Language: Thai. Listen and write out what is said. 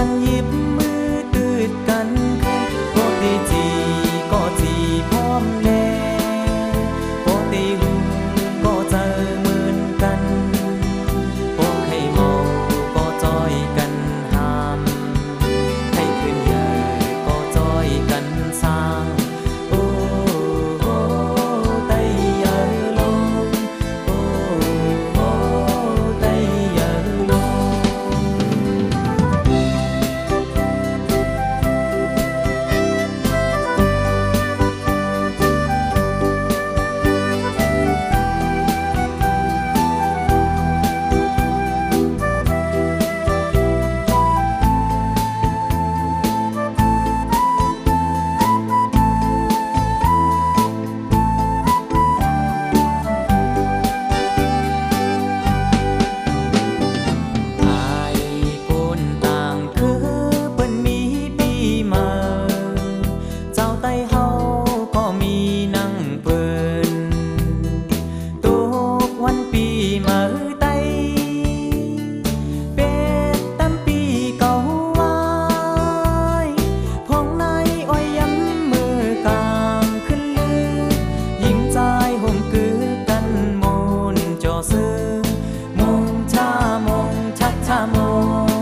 กันหยิบมือตืดกันขึ้นโปตีจีก็จีพร้อมแน่โปตีหูก็เจอเหมือนกันโปให้เมาก็จอยกันหามให้คืนเยอะก็จอยกันสร้างโอ้โอ้ไตเยอะลงโอ้โอ้ไตเยอะลง อายคนต่างคือเปิ้นมีปีมาเจ้าไต้เฮาก็มีนั่งเปิ้นทุกวันปีมาไต้เป็ดตำปีเก่าไว้พ้องในอ้อยย้ำมือกลางขึ้นลือยิงใจห่มกือกันมนจอซื้อมงชามงชักชามง